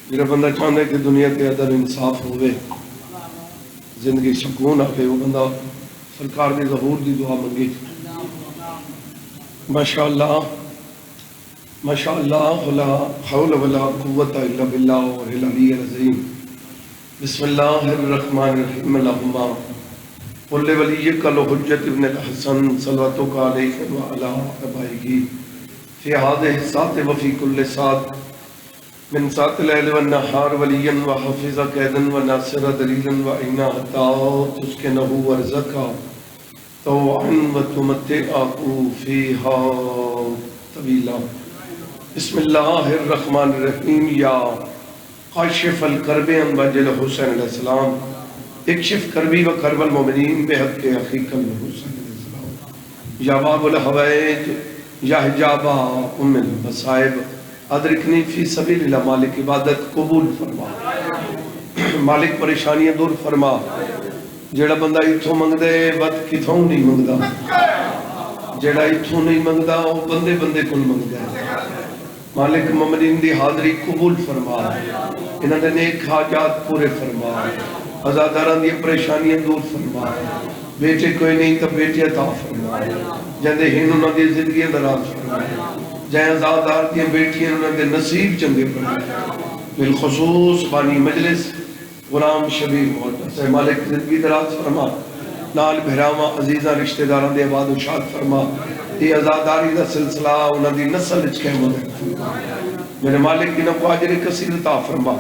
میرا بندہ چاہتا ہے کہ دنیا کے عدل انصاف ہوئے، زندگی سکون آئے، وہ بندہ سرکار دی ظہور دی دعا منگی۔ ماشاءاللہ ماشاءاللہ لا حول ولا قوت الا باللہ العلی العظیم۔ بسم اللہ الرحمن الرحیم۔ اللہم قل ولیک الحجۃ ابن الحسن صلواتک علیہ وعلی آبائہ فی هذه الساعة وفی کل ساعة من ساعة اللیل والنہار ولیا وحافظا قیدا وناصرا دلیلا وعینا حتی تسکنہ ورزقا طوعا وتمتعہ فیہا طویلا۔ بسم اللہ الرحمن الرحیم۔ یا کاشف الکرب عن وجہ الحسین علیہ السلام اکشف کربی و کرب المؤمنین بحق اخیک الحسین علیہ السلام۔ یا باب الحوائج یا حجاب ام المصائب ادرکنی فی سبیل اللہ۔ مالک عبادت قبول فرما، مالک پریشانیاں دور فرما۔ جیڑا بندہ اتھوں منگ دے بد کتھوں نہیں منگدا، جیڑا اتھوں نہیں منگدا وہ بندے بندے کل منگ دے۔ مالک مومنین دی حاضری قبول فرما، انہاں دے نیک حاجات پورے فرما، عزاداران دی پریشانیاں دور فرما۔ بیٹے کوئی نہیں تو بیٹے عطا فرما، جندے ہن انہاں دی زندگیاں دراز فرما، جہاں عزادار دی بیٹیاں انہاں دے نصیب چنگے فرما۔ بالخصوص بانی مجلس غلام شبیر محمد سے مالک زندگی دراز فرما، نال بہراما عزیزہ رشتہ داران دے آباد و شاد فرما۔ یہ عزاداری دا سلسلہ انہاں دی نسل اچھ کے مدد فرما۔ میرے مالک کی نفع اجر کثیر عطا فرما،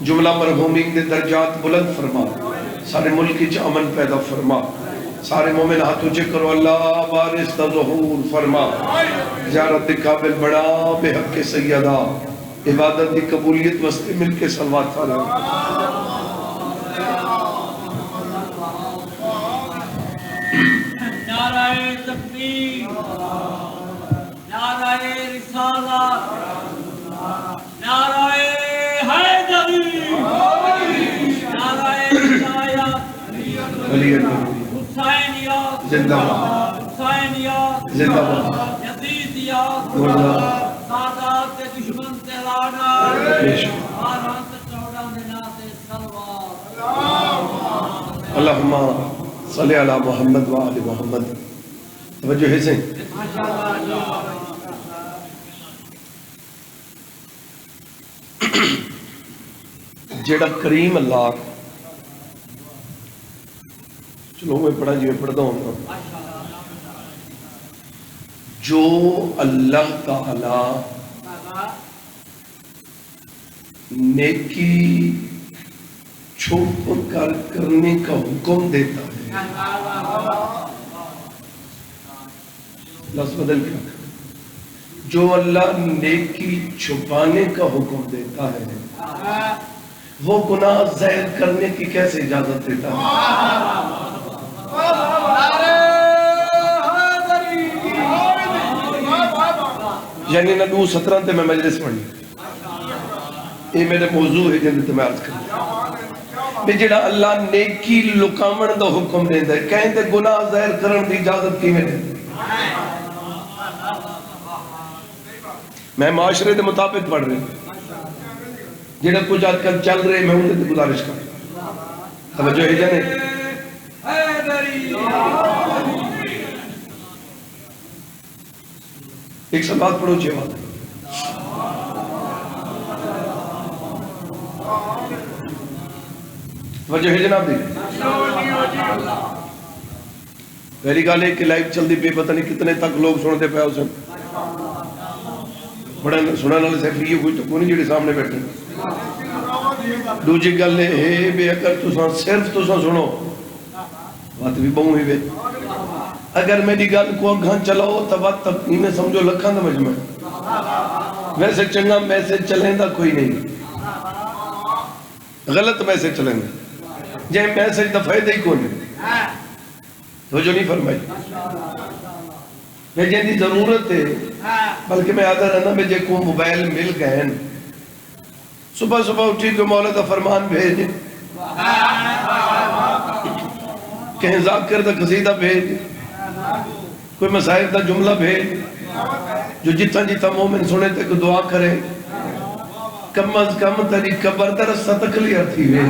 جملہ مرحومین دے درجات بلند فرما، سارے ملک چ امن پیدا فرما، سارے مومن ہاتھوں چے کرو اللہ وارث دا ظہور فرما۔ زیارت قابل بڑا بے حق سیدہ، عبادت دی قبولیت وستے مل کے صلوات فرما۔ نعرہ تکبیر، نعرہ رسالت، نعرہ حیدری، نعرہ ولایت، حسینیات زندہ باد، حسینیات زندہ باد، یزیدیات، مردہ سادات کے دشمن سے لعنت، بے شک۔ آرہاں سے چوڑا دینا سے صلوات۔ اللہم صلی علی محمد و آل محمد۔ توجہ ہے سے جیڑا کریم اللہ، چلو میں پڑھا جی میں پڑھتا ہوں، جو اللہ تعالی نیکی چھپ کر کرنے کا حکم دیتا ہے، لفظ بدل کے رکھا، جو اللہ نیکی چھپانے کا حکم دیتا ہے وہ گناہ ظاہر کرنے کی کیسے اجازت دیتا ہے؟ یعنی نبو 17 تے میں مجلس پڑھی، یہ میرے موضوع ہے جن تے میں عرض کروں کہ جڑا اللہ نیکی لکامن دا حکم دیتا ہے، کہیں تے گناہ ظاہر کرن دی اجازت کی میں دیتا ہے؟ میں معاشرے دے مطابق پڑھ رہے ہیں، جڑا کچھ آج کل چل رہے میں انہیں تے گزارش کر توجہ ہے جانے۔ ایک سب بات پڑھو چھے بات ہے، توجہ ہے جناب دی۔ پہلی گال ہے کہ لائیو چل دی پہ پتہ نہیں کتنے تک لوگ سنتے پہ اسے بڑا سننے والے سیکھ لیے کوئی تو کونی جڑے سامنے بیٹھے۔ دوجی گل ہے بے اگر تساں صرف تساں سنو بات بھی بہوں ہی بے، اگر میری گل کو اگھاں چلاؤ تو بات تک انہیں سمجھو لکھاں دا مجمع ویسے چنگا میسج چلیں دا کوئی نہیں، غلط میسج چلیں دا جائیں میسج دا فائدہ ہی کون ہے، تو جو نہیں فرمائی میں جن دی ضرورت ہے، بلکہ میں آدھا رہنا میں جے کو موبائل مل گئے صبح صبح اٹھی کو مولا دا فرمان بھیج، کہیں ذاکر دا قصیدہ بھیج، کوئی مسائل دا جملہ بھیج، جو جتنا جتنا مومن سنے تے کو دعا کرے، کم از کم تری قبر دا رستہ تک کلیئر تھی وے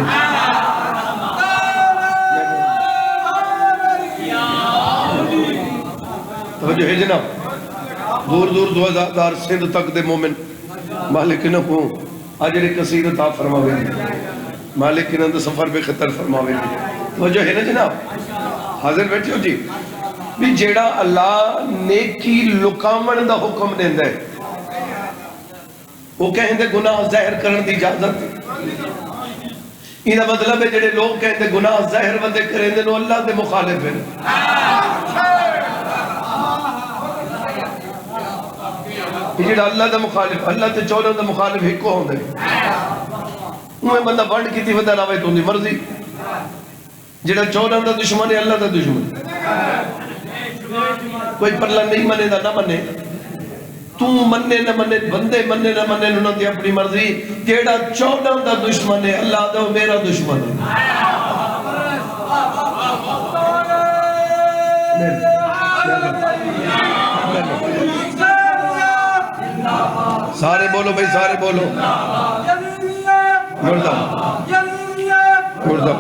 توجہ ہے جناب دور دور 2000 سندھ تک دے مومن مالک نہ کو اجر کثیر عطا فرماوے مالک نہ دے سفر بے خطر فرماوے توجہ ہے نا جناب حاضر بیٹھے ہو جی بھی جیڑا اللہ نیکی لکامن دا حکم دیندا ہے وہ کہیں دے گناہ ظاہر کرن دی اجازت یہ مطلب ہے جڑے لوگ کہیں دے گناہ ظاہر بندے کریں دے نو اللہ دے مخالف ہیں یہ جڑا اللہ دا مخالف اللہ تے 14 دا مخالف ایک کو ہوندے انہیں بندہ بانڈ کی تھی ودا نہ ہوئے تو نہیں مرضی جڑا 14 دا دشمن ہے اللہ دا دشمن کوئی پرلا نہیں منے دا نہ منے تو مننے نہ منے بندے مننے نہ منے انہوں نے اپنی مرضی جیڑا 14 دا دشمن ہے اللہ دا میرا دشمن ہے سارے بولو بھائی سارے بولو مردہ مردہ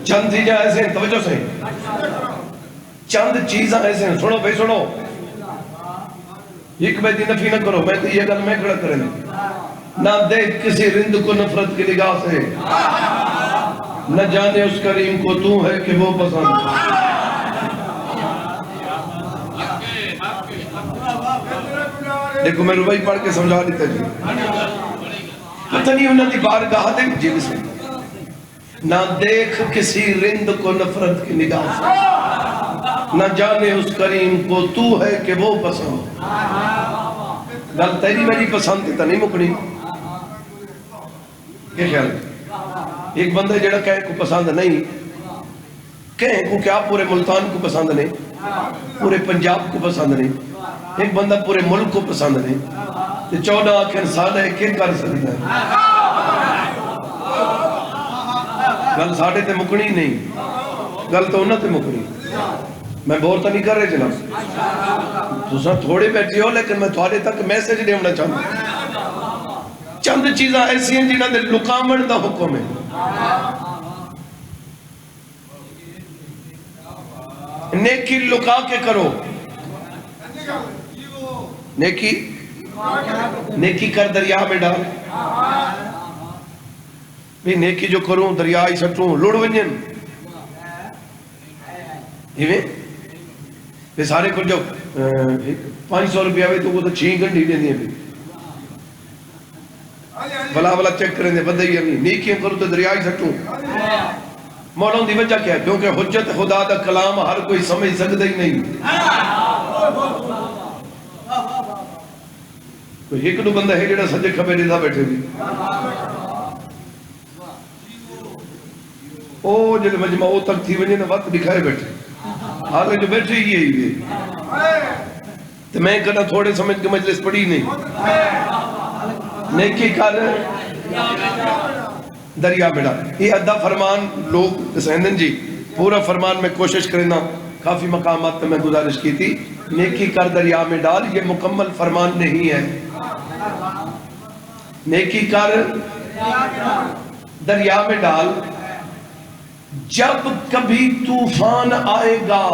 چند چیزیں ایسے ہیں توجہ سے چند چیزیں ایسے ہیں سنو بھائی سنو ایک بیتی نفی نہ کرو میں تو یہ گل میں کھڑا کریں نہ دیکھ کسی رند کو نفرت کی نگاہ سے نہ جانے اس کریم کو تو ہے کہ وہ پسند دیکھو میں ربائی پڑھ کے سمجھا دیتا جی پتہ نہیں انہوں نے بارگاہ دے جی سے نہ دیکھ کسی رند کو نفرت کی نگاہ سے نہ جانے اس کریم کو تو ہے کہ وہ پسند گل تیری میری پسند تھی تا نہیں مکنی کیا خیال ہے ایک بندہ جڑا کہیں کو پسند نہیں کہیں کو کیا پورے ملتان کو پسند نہیں پورے پنجاب کو پسند نہیں ایک بندہ پورے ملک کو پسند نہیں 14 آخر سال ہے کہ کر سکتا ہے گل ساڑھے تے مکنی نہیں گل تو انہوں تے مکنی میں بور تو نہیں کر رہے جناب تو سب تھوڑے بیٹھے ہو لیکن میں تھوڑے تک میسیج دے ہونا چاہتا ہوں چند چیزیں ایسی ہیں جنہاں دے لکامن دا حکم ہے نیکی لکا کے کرو نیکی کر دریا میں ڈال بھی نیکی جو کروں دریا ہی سٹوں لڑ ونجن یہ سارے کو جو 500 روپیہ ہوئے تو وہ تو 6 گھنٹی دے دیں بلا بلا چیک کریں دے بدائی ہمیں نیکیاں کروں تو دریا ہی سٹوں مولاؤں دی وجہ کیا ہے کیونکہ حجت خدا دا کلام ہر کوئی سمجھ سکتا ہی نہیں کوئی ایک دو بندہ ہے جڑا سجے کھبے رضا بیٹھے دی او جلے مجمع او تک تھی ونجے نا وقت دکھائے بیٹھے حالے جو بیٹھے ہی ہے تو میں کہنا تھوڑے سمجھ کے مجلس پڑھی نہیں نیکی کر دریا بیڑا یہ ادھا فرمان لوگ سہندن جی پورا فرمان میں کوشش کرنا کافی مقامات میں گزارش کی تھی نیکی کر دریا میں ڈال یہ مکمل فرمان نہیں ہے نیکی کر دریا میں ڈال جب کبھی طوفان آئے گا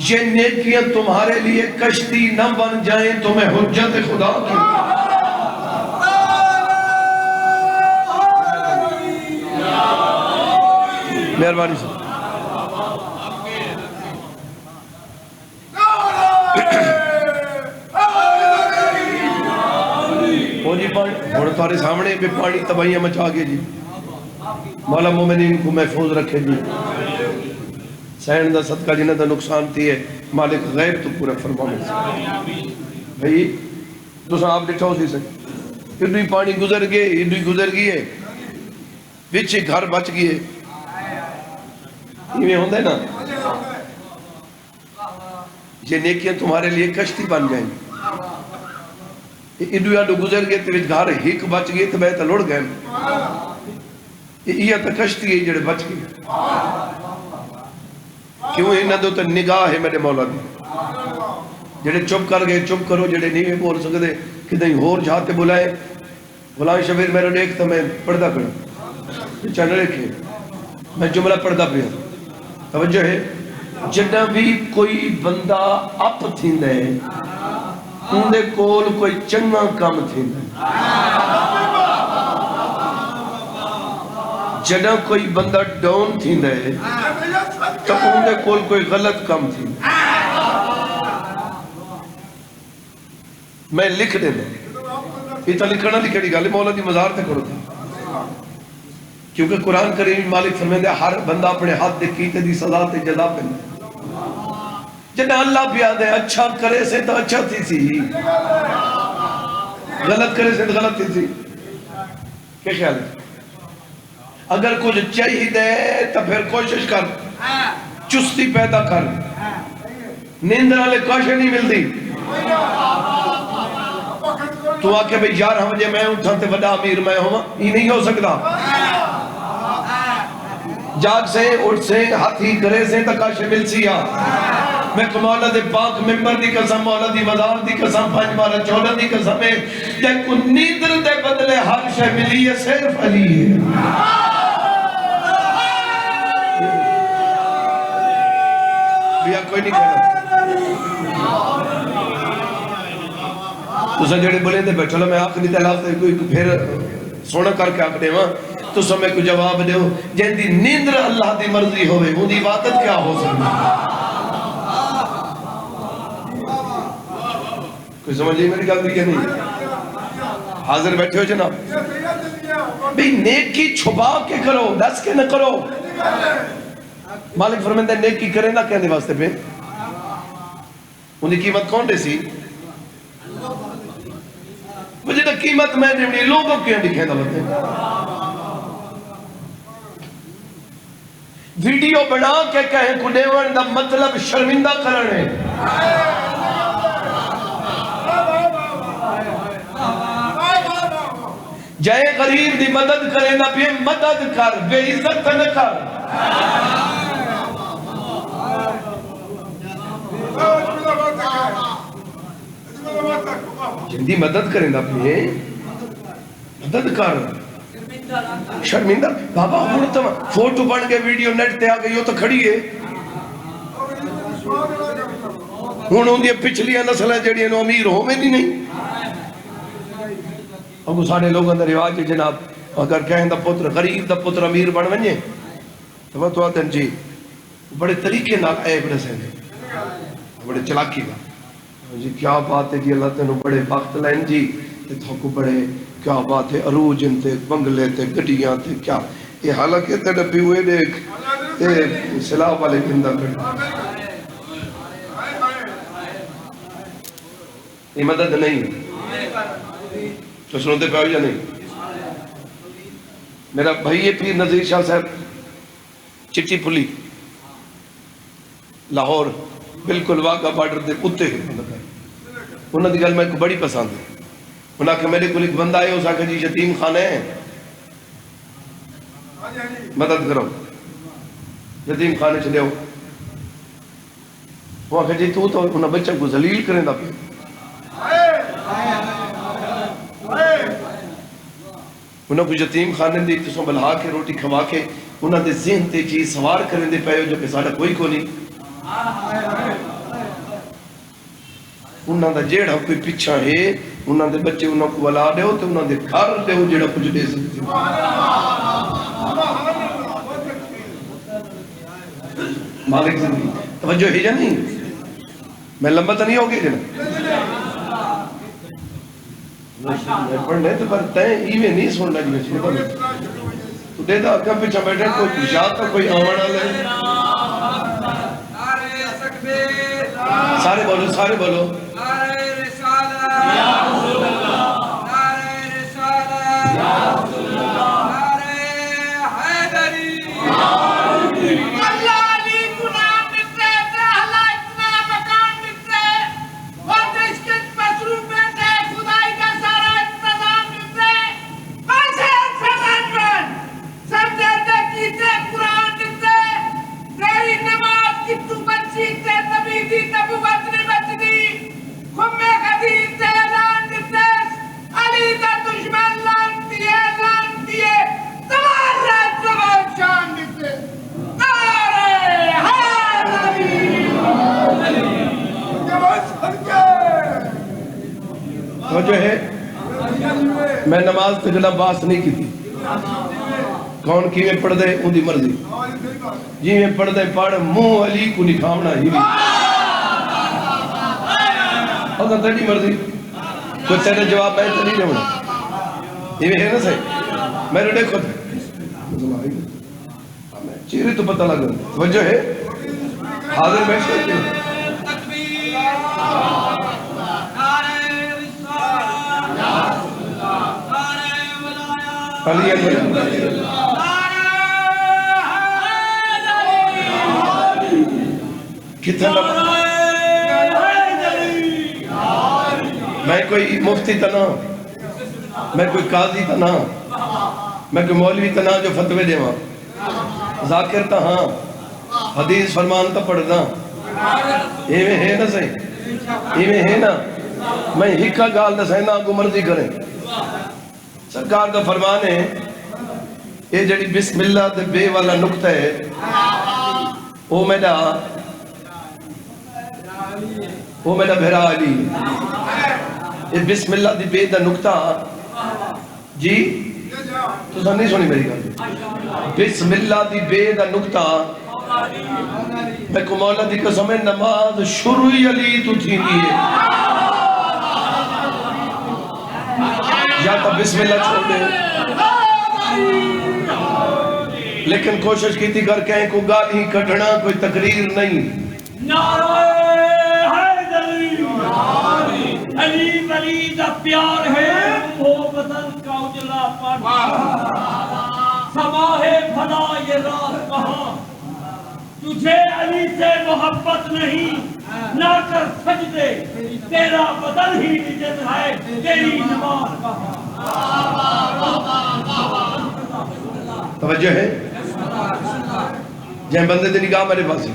یہ نیکیاں تمہارے لیے کشتی نہ بن جائیں تمہیں حجت خدا کی مہربانی سے وہ جی پانی تھوڑے سامنے پہ پانی تباہیاں مچا گئے جی مولا مومنین کو محفوظ رکھے جی سین دا صدقہ جنہ دا نقصان تھی ہے مالک غیب تو پورا فرمانے سے بھئی تو سا آپ ڈٹھا اسی سے ادھوئی پانی گزر گئے ادھوئی گزر گئے وچے گھر بچ گئے یہ ہوندہ ہے نا یہ نیکیاں تمہارے لیے کشتی بن جائیں ادھوئی آڈو گزر گئے تو گھر ہک بچ گئے تو بیتا لڑ گئے یہ تو کشتی ہے جڑے بچ گئے کیوں انہاں دے تے نگاہ ہے میرے مولا دی جڑے چپ کر گئے چپ کرو جڑے نہیں بول سکتے کتنے ہور جہاں تے بلائے غلام شبیر میرے دیکھ تو میں پڑھدا پیا چینل رکھے میں جملہ پڑھدا پیا توجہ ہے جڑا بھی کوئی بندہ اپ تھیندا ہے اندے کول کوئی چنگا کام تھیندا ہے جڑا کوئی بندہ ڈاؤن تھیندا ہے تو اندے کول کوئی غلط کام تھیندا ہے میں لکھ دے دوں یہ تو لکھنا لکھڑی گل مولا دی مزار تے کرو تھا کیونکہ قرآن کریم مالک فرمائے ہر بندہ اپنے ہاتھ دے کیتے دی سزا تے جزا پہ جنہیں اللہ بیاد ہے اچھا کرے سے تو اچھا تھی سی غلط کرے سے تو غلط تھی سی کیا خیال ہے اگر کچھ چاہیے دے تو پھر کوشش کر چستی پیدا کر نیندر والے کوشش نہیں ملتی تو آکے بھئی 11 بجے میں اٹھا تے وڈا امیر میں ہوں یہ نہیں ہو سکتا جاگ سے اٹھ سے ہاتھی کرے سے تکاش مل سیا میں مولا دے پاک ممبر دی قسم مولا دی مزار دی قسم 5 بارہ 14 دی قسم ہے دیکھو نیندر دے بدلے ہر شے ملی ہے صرف علی ہے بیا کوئی نہیں کہنا تو سجڑے بولے دے بیٹھو لو میں آخری تلاف تے کوئی پھر سونا کر کے آکھ دے ماں تو سب میں کوئی جواب دے ہو جن دی نیندر اللہ دی مرضی ہوئے وہ دی عبادت کیا ہو سکتی کوئی سمجھ لی میری گل بھی کیا نہیں حاضر بیٹھے ہو جناب بھئی نیکی چھپا کے کرو دس کے نہ کرو مالک فرمائندہ نیکی کرے نہ کہنے واسطے پہ انہیں قیمت کون دے سی مجھے تو قیمت میں نے لوگوں کیوں دکھیں دا بتے ویڈیو بنا کے کہیں کڈیون دا مطلب شرمندہ کرنے جائے غریب دی مدد کرے نہ بھی مدد کر بے عزت نہ کر جندی مدد کریں دا اپنی مدد کر شرمندہ بابا ہوں تو فوٹو بن کے ویڈیو نیٹ تے آگئی ہو تو کھڑی ہے ہوں دی پچھلی نسلیں جڑی انہوں امیر ہو میں نہیں اب سارے لوگ اندر رواج ہے جناب اگر کہیں دا پتر غریب دا پتر امیر بن ونجے تو وہ تو آتے ہیں جی بڑے طریقے نہ عیب رسیں گے بڑے چلاکی گا جی کیا بات ہے جی اللہ تینوں بڑے وقت لائن جی تو کو بڑے کیا بات ہے عروج انتے بنگلے تے گڑیاں تے کیا یہ حالانکہ تیرے پی ہوئے دیکھ سلاح والے بندہ کر یہ مدد نہیں تو سنتے پہ یا نہیں میرا بھائی پیر نظیر شاہ صاحب چٹی پھلی لاہور بالکل واقعہ بارڈر دے اتے ہیں انہوں نے گل میں کو بڑی پسند ہے انہوں نے میرے کو ایک بندہ آئے اس آکھا جی یتیم خانے ہیں مدد کرو یتیم خانے چلے ہو وہ آکھا جی تو انہوں بچہ کو ذلیل کریں دا پہ انہوں کو یتیم خانے دی تو سو بلہا کے روٹی کھوا کے انہوں نے ذہن تے چیز سوار کریں دے پہے جو کہ سارا کوئی کو نہیں انہوں نے جیڑا کوئی پچھا ہے انہوں نے بچے انہوں کو ولا دے ہو تو انہوں نے گھر دے ہو جیڑا کچھ دے سکتے مالک زندگی توجہ ہے جا نہیں میں لمبا تو نہیں ہوگی جنا میں پڑھنے تو پر تین ایوے نہیں سننا جی میں تو دے دا کم پچھا بیٹھے کوئی پشاتا کوئی آمانا لے سارے بولو سارے بولو نعرہ رسالہ یا رسول اللہ نعرہ رسالہ یا رسول اللہ نعرہ حیدری یا حیدری اللہ علی گناہ مٹھے اللہ اتنا مکان مٹھے اور اس کے مصروف میں سے خدائی کا سارا انتظام مٹھے پیسے سمجھ سب توجہ ہے؟ میں نماز تے گلا باس نہیں کی تھی کون کی میں پڑھ دے ان دی مرضی جی میں پڑھ دے پڑھ منہ علی کو نکھاونا ہی بھی اگر تیری مرضی کوئی تیرے جواب میں تلی نہیں ہونا یہ ہے نا صحیح میں نے دیکھو تھے چہرے تو پتہ لگ رہا توجہ ہے حاضر بیٹھ سکتے ہیں علی کتنا میں کوئی مفتی تنا میں کوئی قاضی تنا میں کوئی مولوی تنا جو فتوے دے وہاں ذاکر تا ہاں حدیث فرمان تا پڑھنا یہ میں ہے نا صحیح یہ میں ہے نا میں ہکا گال دا سہنا کو مرضی کریں سرکار کا فرمان ہے یہ جڑی بسم اللہ دے بے والا نقطہ ہے وہ میرا بھیرا علی یہ بسم اللہ دی بے دا نقطہ جی تو سن نہیں سنی میری گل بسم اللہ دی بے دا نقطہ میں کو مولا دی قسم ہے نماز شروع علی تو تھی ہے یا تو بسم اللہ چھوڑ دے لیکن کوشش کی تھی کر کہیں کو گالی کٹھنا کوئی تقریر نہیں نعرہ حیدری علی ولی دا پیار ہے وہ بدن کا اجلا پڑ سماہ بھلا یہ راز کہاں تجھے علی سے محبت نہیں نہ کر سجدے تیرا بدن ہی نجد ہے تیری نماز کہاں توجہ ہے جہاں بندے دی نگاہ میرے پاس ہے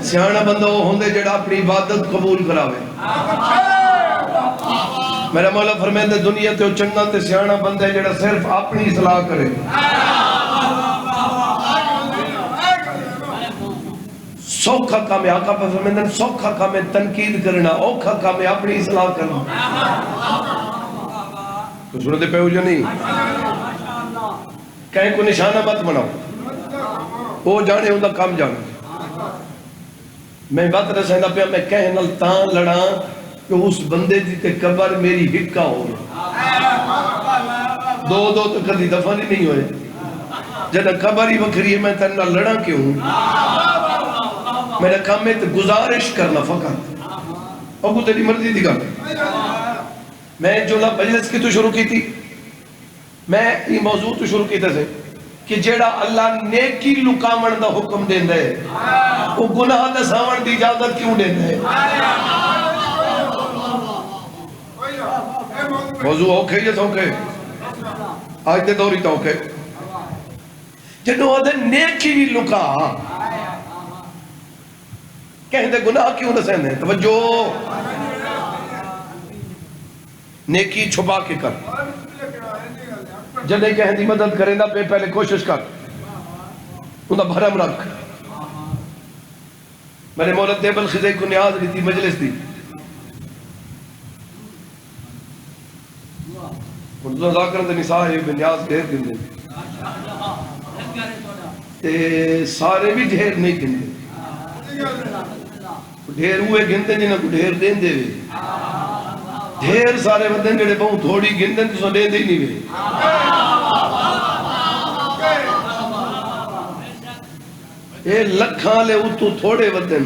سیانا بندہ وہ ہوندے جڑا اپنی عبادت قبول کراوے میرا مولا فرمیندے دنیا تے چنگا تے سیانا بندہ جڑا صرف اپنی اصلاح کرے سوکھا کام ہے آقا پر فرمیندے سوکھا کام ہے تنقید کرنا اوکھا کام ہے اپنی اصلاح کرنا تو سنتے پہ ہو جو نہیں کہیں کو نشانہ مت بناؤ وہ جانے ہوں دا کام جانے میں بات رسیندہ پہ میں کہیں نلتان لڑا کہ اس بندے دی تے قبر میری ہکا ہو دو تو کدی دفعہ نہیں ہوئے جنہ قبر ہی وکری ہے میں تنہ لڑا کیوں میرا کام میں گزارش کرنا فقط ابو تیری مرضی دی گا میں جو مجلس کی تو شروع کی تھی میں یہ موضوع تو شروع کی تھے کہ جیڑا اللہ نیکی لکامن دا حکم دین دے وہ گناہ دا ساون دی اجازت کیوں دین دے موضوع اوکے یہ اوکے آج دے دوری تو اوکے جنہوں آدھے نیکی لکا کہیں دے گناہ کیوں نہ سہنے توجہ نیکی چھپا کے کر جنہیں کہیں دی مدد کریں دا پہلے کوشش کر انہا بھرم رکھ میں نے مولت دیبل خزے کو نیاز لی تھی مجلس دی انہوں ذاکر دے نساء بنیاز ڈھیر دن دے تے سارے بھی ڈھیر نہیں گن دے ڈھیر ہوئے گن دے جنہاں کو ڈھیر دین دے ڈھیر سارے بدن جڑے بہت تھوڑی گن دیں تو سو دے دے ہی نہیں وے اے لکھاں لے اتو تھوڑے بدن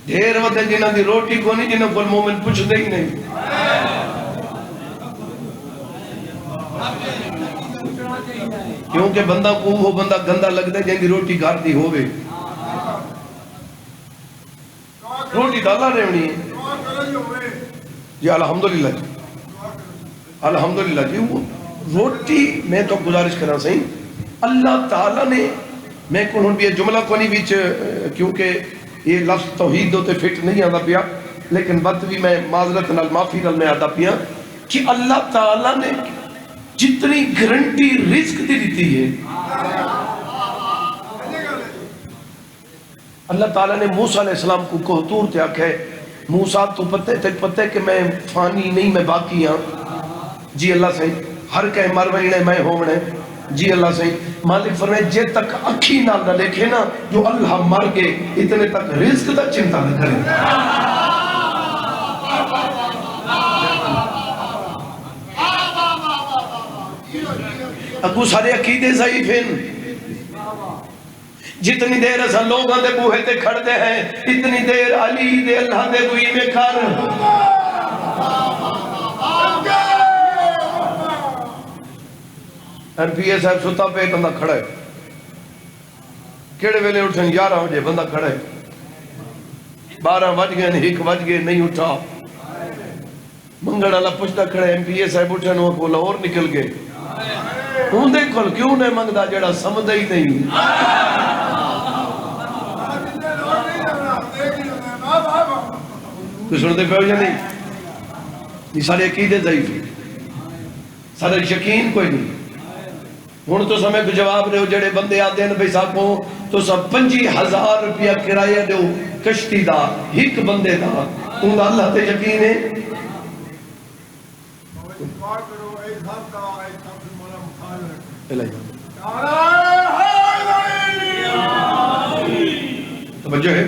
ڈھیر بدن جنہاں دی روٹی کو نہیں جنہاں پر مومن پوچھ دے ہی نہیں کیونکہ بندہ کو وہ بندہ گندہ لگ دے جن دی روٹی گھر دی ہوئے روٹی دالا رہنی ہے جی الحمدللہ جی الحمدللہ جی وہ روٹی میں تو گزارش کرنا صحیح اللہ تعالیٰ نے میں کنہوں بھی جملہ کو نہیں بیچ کیونکہ یہ لفظ توحید ہوتے فٹ نہیں آدھا پیا لیکن بات بھی میں معذرت نال معافی نال میں آدھا پیا کہ اللہ تعالیٰ نے جتنی گرنٹی رزق دی دیتی ہے اللہ تعالیٰ نے موسیٰ علیہ السلام کو کوہتور تے آکھے موسیٰ تو پتہ کہ میں فانی نہیں، میں باقی ہاں. جی اللہ صحیح، ہر کہیں مر وینے میں ہونے. جی اللہ صحیح. مالک فرمائے جے تک اکھی نہ دیکھے نا جو اللہ مر گئے اتنے تک رزق دا چنتا نہ کرے. اگو سارے عقیدے ضعیف ہیں. جتنی دیر ایسا لوگاں دے بوہے تے کھڑتے ہیں اتنی دیر علی دے اللہ دے کوئی میں کھر. ایم پی اے صاحب ستا پہ بندہ کھڑا ہے، کیڑے ویلے اٹھن 11 بجے بندہ کھڑا ہے، 12 بج گئے 1 بج گئے نہیں اٹھا. منگڑ والا پوچھتا کھڑا ہے ایم پی اے صاحب اٹھن وہ کو لاہور نکل گئے. ہوں دیکھو کیوں نہیں منگدا جڑا سمجھدا ہی نہیں. تو سنتے پہ ہو یا نہیں؟ یہ سارے عقیدے ضعیف ہیں، سارے یقین کوئی نہیں. ہوں تو سمے کو جواب رہے ہو جڑے بندے آتے ہیں بھائی صاحب کو تو سب 25,000 روپیہ کرایہ دو کشتی دا ایک بندے دا، ان دا اللہ تے یقین ہے. توجہ ہے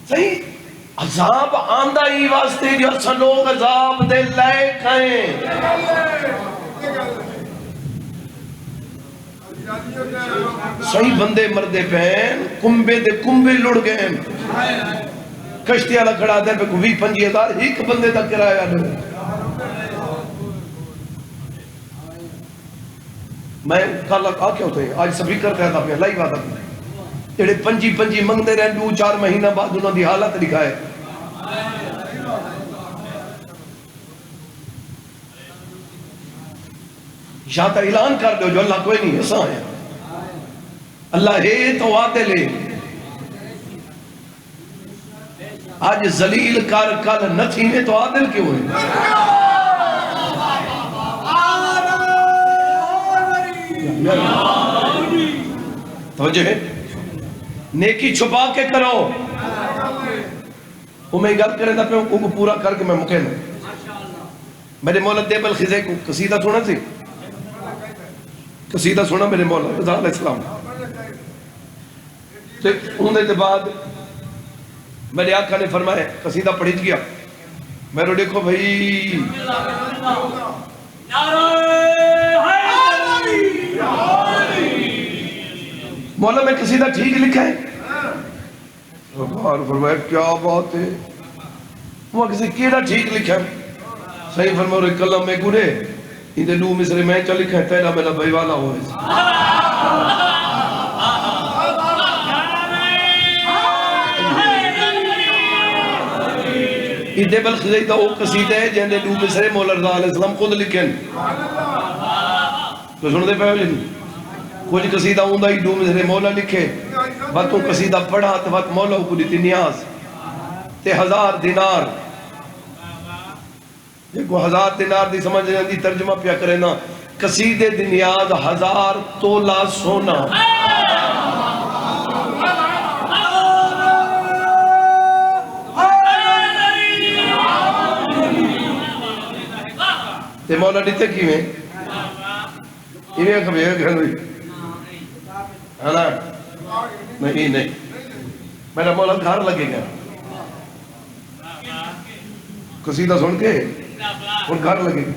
صحیح. عذاب آندہ ہی واسطے جو اچھا لوگ عذاب دے لائے کھائیں. صحیح بندے مردے پہن کمبے دے کمبے لڑ گئے. کشتی والا کھڑا دے پہ 20-25,000 ایک بندے دا کرایہ دو. میں کل آ کیا ہوتے ہیں آج سبھی کرتے ہیں اپنے اللہ ہی بات اپنے جڑے 25 منگتے رہے 2-4 مہینہ بعد انہوں دی حالت لکھا ہے. یا تو اعلان کر دو جو اللہ کوئی نہیں ایسا ہے، اللہ ہے تو عادل ہے. آج ذلیل کر کل نتھی میں تو عادل کیوں ہے؟ توجہ ہے. نیکی چھپا کے کرو. وہ میں گل کریں تھا ان کو پورا کر کے میں مکہ نہ. میرے مولا دیب الخزے کو قصیدہ سنا سی، قصیدہ سنا میرے مولا رضا علیہ السلام. تو انہوں نے بعد میرے آقا نے فرمایا قصیدہ پڑھی گیا. میں رو دیکھو بھائی مولا میں قصیدہ ٹھیک لکھا ہے. فرمایا کیا بات ہے، وہ کسی کیڑا ٹھیک لکھا ہے؟ صحیح فرمایا کلم میں گرے اندھے 2 مصرے میں چا لکھا ہے تیرا میرا بھائی والا ہوئے. ادھے بلخزی تا وہ قصیدہ ہے جہنے 2 مصرے مولا رضا علیہ السلام خود لکھیں. تو سن دے پہ ہو جنی کچھ قصیدہ ہوندہ ہی 2 مصرے مولا لکھے وقت وہ قصیدہ پڑھا تو وقت مولا کو دیتی نیاز تے 1000 دینار. دیکھو 1000 دینار دی سمجھ جاندی ترجمہ پیا کرے نا قصیدے دی نیاز 1000 تولہ سونا. تے مولا دیتے کیویں انہیں کبھی ہے گھر ہوئی ہے نا؟ نہیں میرا مولا گھر لگے گا قصیدہ سن کے اور گھر لگے گا.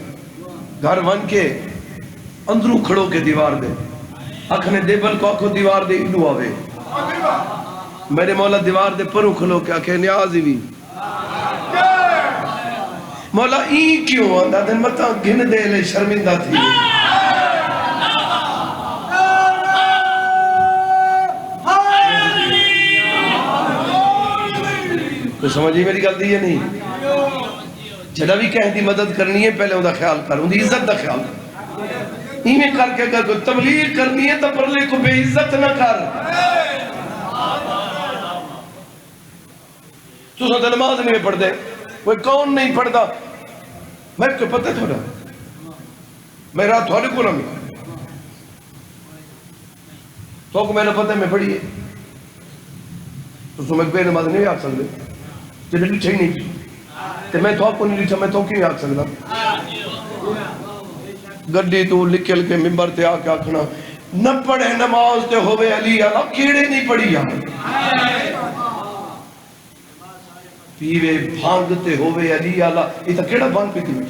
گھر ون کے اندروں کھڑو کے دیوار دے اکھنے دیبل کو اکھو دیوار دے انڈو آوے. میرے مولا دیوار دے پروں کھلو کے اکھے نیاز ہی مولا این کیوں آندہ دن مطا گھن دے لے شرمندہ تھی. تو سمجھی میری گل دی ہے نہیں؟ جڑا بھی کہیں دی مدد کرنی ہے پہلے اندھا خیال کر اندھی عزت دا خیال کر. ایمیں کر کے اگر کوئی تبلیغ کرنی ہے تو پرلے کو بے عزت نہ کر. تو ساتھ نماز نہیں پڑھ دے وہ کون نہیں پڑھتا میں کو پتہ تھوڑا میں رات تھوڑے کو نہ تو کو میں نے پتہ میں پڑھی ہے تو سمجھ بے نماز نہیں آ سکتے. جب لٹھے ہی نہیں تے میں تو آپ کو نہیں لٹھا میں تو کیوں آکھ سکتا گڈی تو لکل کے ممبر تے آ کے آکھنا نہ پڑھے نماز تے ہوئے علی اللہ کیڑے نہیں پڑھی یار پیوے بھانگ تے ہوئے علی اللہ یہ تو کیڑا بھانگ پیتی ہوئی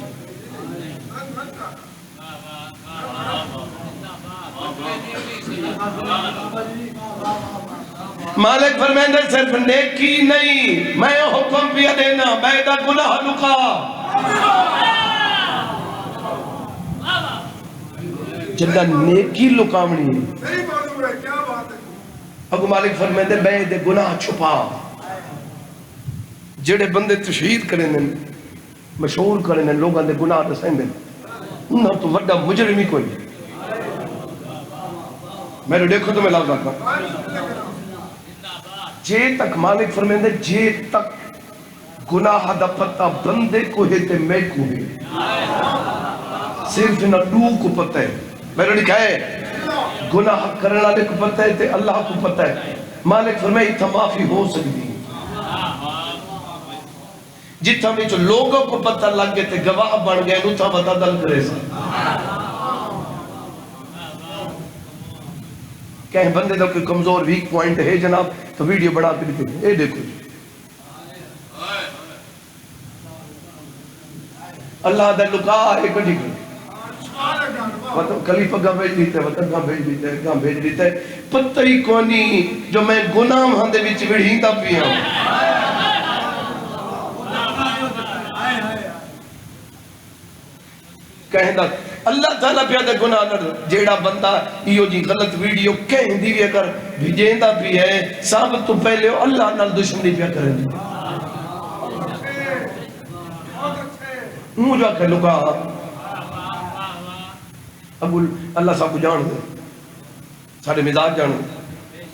مالک فرمائندہ صرف نیکی نہیں میں حکم پیا دینا میں دا گناہ لکا جنہ نیکی لکامنی ہے اگو مالک فرمائندہ میں دے گناہ چھپا جڑے بندے تشہید کریں مشہور کریں لوگاں دے گناہ دسائیں دیں انہاں تو وڈا مجرمی کوئی میں نے دیکھو تو میں لفظ آتا جے تک مالک فرمائندے جے تک گناہ دا پتہ بندے کو ہے تے میں کو ہے صرف نہ دو کو پتہ ہے میں نے لکھا ہے گناہ کرنا لے کو پتہ ہے تے اللہ کو پتہ ہے مالک فرمائے اتھا معافی ہو سکتی جتھا میں جو لوگوں کو پتہ لگ گئے تے گواہ بن گئے نوتھا بتا دل کرے سا کہیں بندے دا کوئی کمزور ویک پوائنٹ ہے جناب تو ویڈیو بڑھا کے دکھے اے دیکھو جی اللہ دا لکا ایک بڑی کلی پگا بھیج دیتے گاں بھیج دیتے پتہ ہی کونی جو میں گناہ ہاں دے وچ وڑھی دا پیا کہیں دا اللہ تعالیٰ پیا دے گناہ نہ جیڑا بندہ یہ جی غلط ویڈیو کہیں دی بھی اگر بھیجیں دا بھی ہے سب تو پہلے اللہ نال دشمنی پیا کریں دی مجھا کہ لکا ابو اللہ صاحب کو جان دے سارے مزاج جان دے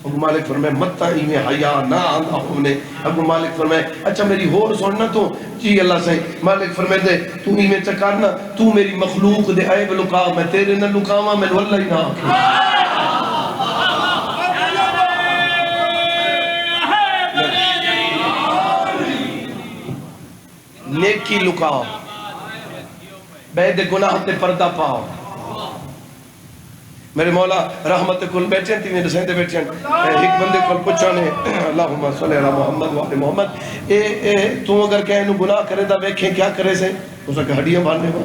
ابو مالک فرمائے متہ ہی میں حیاء نہ آندہ ہوں نے ابو مالک فرمائے اچھا میری ہور سننا تو جی اللہ صحیح مالک فرمائے دے تو ہی میں چکارنا تو میری مخلوق دے عیب لکا میں تیرے نہ لکاوا میں واللہ ہی نہ آکھیں نیکی لکا بید گناہ تے پردہ پاؤ میرے مولا رحمت کل بیٹھیں تھی میرے سیندے بیٹھیں ایک بندے کل پچھانے اللہم صلی اللہ محمد وآل محمد تو اگر کہیں نو گناہ کرے دا بیکھیں کیا کرے سے اسا کہ ہڈیاں بھاننے با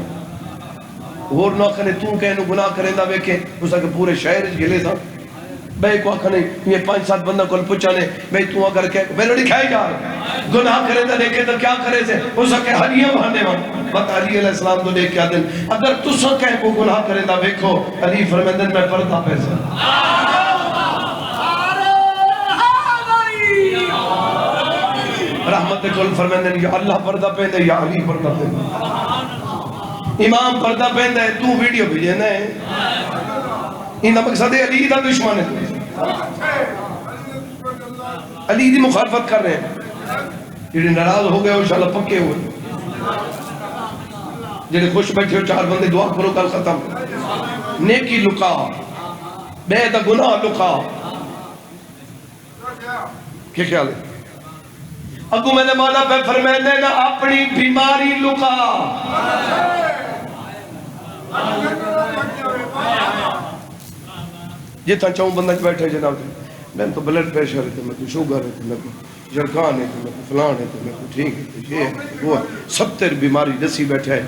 اور نہ کھنے تو کہیں نو گناہ کرے دا بیکھیں اسا کہ پورے شہر گلے تھا بھائی کو کھنے یہ 5-7 بندہ کل پچھانے بھائی تو اگر کہیں میں لڑی کھائی جا گناہ کرے دا دیکھیں تو کیا کرے سے اسا کہ ہڈیاں بھاننے با بات علی علیہ السلام تو دیکھ کیا دن اگر تسا کہیں کو گناہ کرے دا بیکھو علی فرمیدن میں پردہ پیسا رحمت کل فرمیدن یا اللہ پردہ پہندے یا علی پردہ پہندے امام پردہ پہندے تو ویڈیو بھیجے نا ان مقصد علی دا دشمن ہے علی دی مخالفت کر رہے ہیں جنہیں ناراض ہو گئے انشاءاللہ پکے ہوئے جنہیں خوش بیٹھے ہو 4 بندے دعا کرو کل ختم نیکی لکا بے دا گناہ لکا کیا خیال ہے اگو میں نے مولا پہ فرمائے نا اپنی بیماری لکا جتنا چاہوں بندہ بیٹھے جناب میں تو بلڈ پریشر ہے تو میں تو شوگر ہے تو میں تو جرکان ہے تو میں تو فلان ہے تو میں تو ٹھیک ہے تو یہ ہے وہ ہے سب تیر بیماری دسی بیٹھے ہے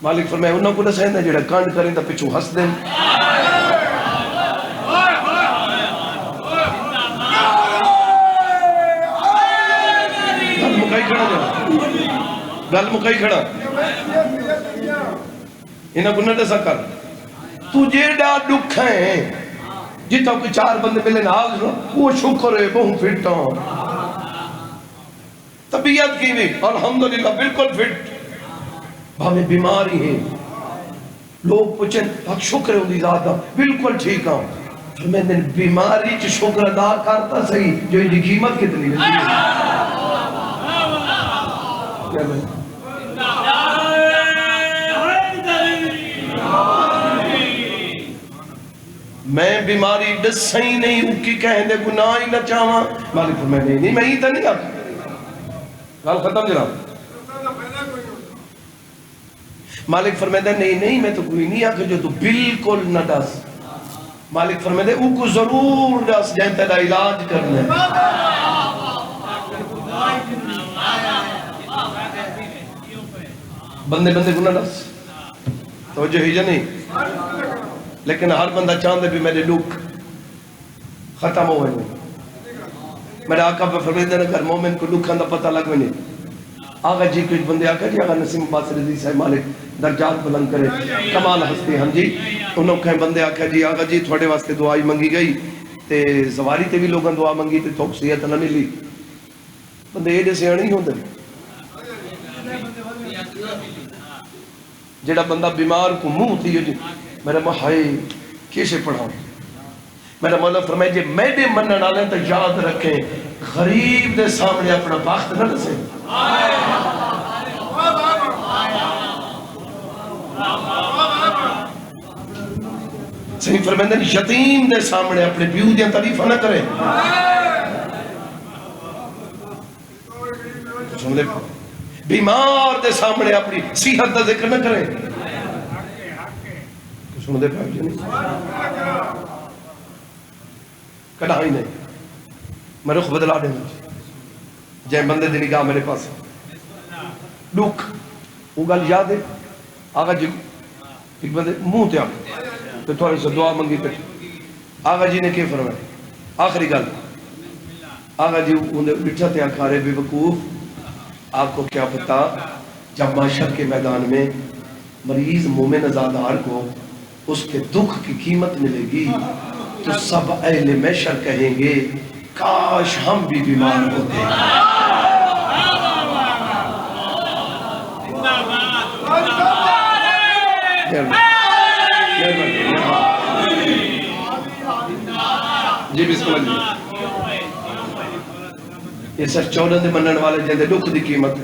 مالک فرمائے انہوں کو دسائیں دا جڑا کانڈ کریں دا پچھو ہس دیں گل مکائی کھڑا جا گل مکائی کھڑا انہوں کو نہ دسا کر تجھے ڈا دکھ ہیں جتا کوئی 4 بندے ملے ناز وہ شکر ہے بہن فٹ ہوں طبیعت کی بھی الحمدللہ بالکل فٹ بھامیں بیماری ہیں لوگ پوچھیں حق شکر ہے ہوندی ذات بالکل ٹھیک ہوں میں نے بیماری چ شکر ادا کرتا صحیح جو ان کی قیمت کتنی ہے کیا میں میں بیماری دسا ہی نہیں اکی کہیں دے گناہ ہی نہ چاہاں مالک فرمائے نہیں میں ہی تا نہیں آتا گال ختم جناب مالک فرمائے نہیں میں تو کوئی نہیں آکھا جو تو بالکل نہ دس مالک فرمائے او کو ضرور دس جائیں تیرا علاج کرنے بندے گناہ دس توجہ ہی جا نہیں لیکن ہر بندہ چاہتا بھی میرے لوگ ختم ہوئے نہیں میرے آقا پہ فرمائے دینا کر مومن کو لکھاں دا پتہ لگ میں نہیں آقا جی کچھ بندے آقا جی آقا نسیم عباس رضی صاحب مالک درجات بلند کرے کمال ہستے ہم جی انہوں کہیں بندے آقا جی تھوڑے واسطے دعائی منگی گئی تے زواری تے بھی لوگاں دعا منگی تے تھوک صحت نہ ملی بندے یہ جیسے نہیں ہوندے جڑا بندہ بیمار کو منہ تھی جی میرا محائی کیسے پڑھاؤں میرا مولا فرمائے جی میڈے منن آلیں تو یاد رکھیں غریب دے سامنے اپنا باخت نہ رسے صحیح فرمائے یتیم دے سامنے اپنے پیو دیا تعریفہ نہ کریں سن لے بیمار دے سامنے اپنی صحت دا ذکر نہ کریں سن دے پاک جی کڑا ہی نہیں میں رخ بدلا دیں جائیں بندے دی نگاہ میرے پاس لوک وہ گل یاد ہے آقا جی ایک بندے منہ تے آگے تو تھوڑی سے دعا منگی تے آقا جی نے کیا فرمایا آخری گل آقا جی انہیں بٹھا تے آکھارے بے وقوف آپ کو کیا پتا جب معاشر کے میدان میں مریض مومن ازادار کو اس کے دکھ کی قیمت ملے گی تو سب اہل محشر کہیں گے کاش ہم بھی بیمار ہوتے جی بسم اللہ یہ سر چودہ دے منن والے جیندے دکھ دی قیمت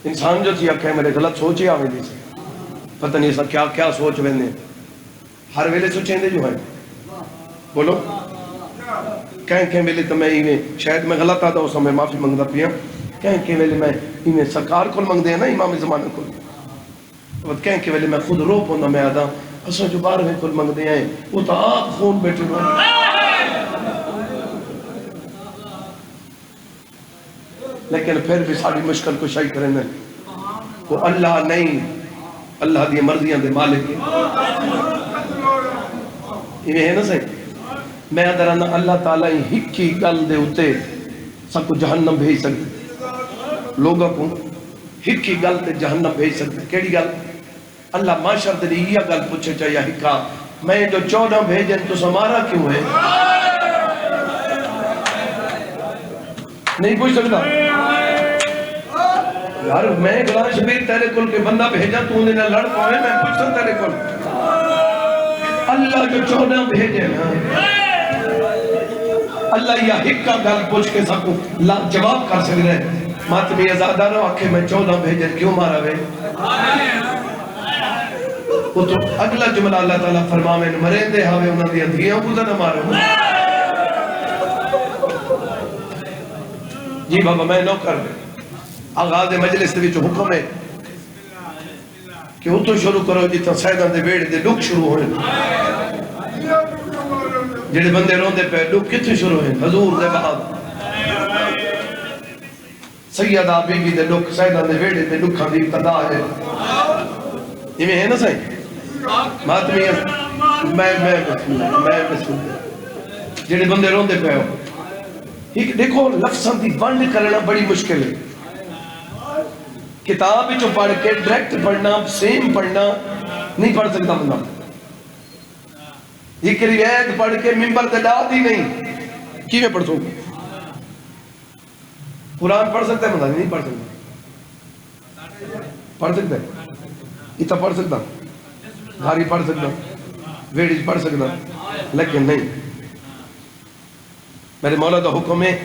انسان جو تھی اکھے میرے غلط سوچے آویں دی سے پتہ نہیں سا کیا سوچ ویندے ہر ویلے سوچیں دے جو ہے بولو کہیں ویلے تو میں شاید میں غلط آتا اس میں معافی منگتا پیا کہیں ویلے میں انہیں سرکار کو منگ دیا نا امام زمانہ کو کہیں ویلے میں خود رو پوندہ میں آتا اسوں جو بارہویں کو منگ دیا ہیں وہ تو آپ خون بیٹھے رو لیکن پھر بھی ساری مشکل کو شاہی کریں میں وہ اللہ نہیں اللہ دی مرضیاں دے مالک ہے انہیں ہے نا صحیح میں ادھرانا اللہ تعالیٰ ہی گل دے اتے سب کو جہنم بھیج سکتے لوگوں کو ہی گل دے جہنم بھیج سکتے کیڑی گل اللہ معاشر دے یہ گل پوچھے چاہیے ہکا میں جو 14 بھیجیں تو سمارا کیوں ہے نہیں پوچھ سکتا یار میں غلام شبیر تیرے کل کے بندہ بھیجا تو انہیں نہ لڑ پائے میں پوچھ سکتا تیرے کل اللہ جو 14 بھیجے نا اللہ یہ ہکا گل پوچھ کے سب کو جواب کر سکتے ہیں ماتمی ازادہ رو آکھے میں 14 بھیجے کیوں مارا بے وہ تو اگلا جملہ اللہ تعالیٰ فرما میں مرین دے ہاوے انہوں نے دھیاں کو نہ مارو جی بابا میں نوکر آغاز مجلس دے جو حکم ہے کہ وہ تو شروع کرو جیتا سیدان دے بیڑ دے لک شروع ہوئے جڑے بندے رون دے پہ لک کتنے شروع ہوئے حضور دے بعد سیدہ بی بی دے لک سیدان دے بیڑ دے لکھاں دی ابتدا ہے یہ میں ہے نا صحیح ماتمی میں بسم اللہ جڑے بندے رون دے پہ ہو دیکھو لفظاں دی ونڈ کرنا بڑی مشکل ہے کتاب جو پڑھ کے ڈائریکٹ پڑھنا سیم پڑھنا نہیں پڑھ سکتا بندہ ایک روایت پڑھ کے منبر تے ڈال ہی نہیں کی میں پڑھ سکتا قرآن پڑھ سکتا ہے بندہ نہیں پڑھ سکتا پڑھ سکتا ہے اتنا پڑھ سکتا گھاری پڑھ سکتا ویڈیج پڑھ سکتا لیکن نہیں میرے مولا دا حکم ہے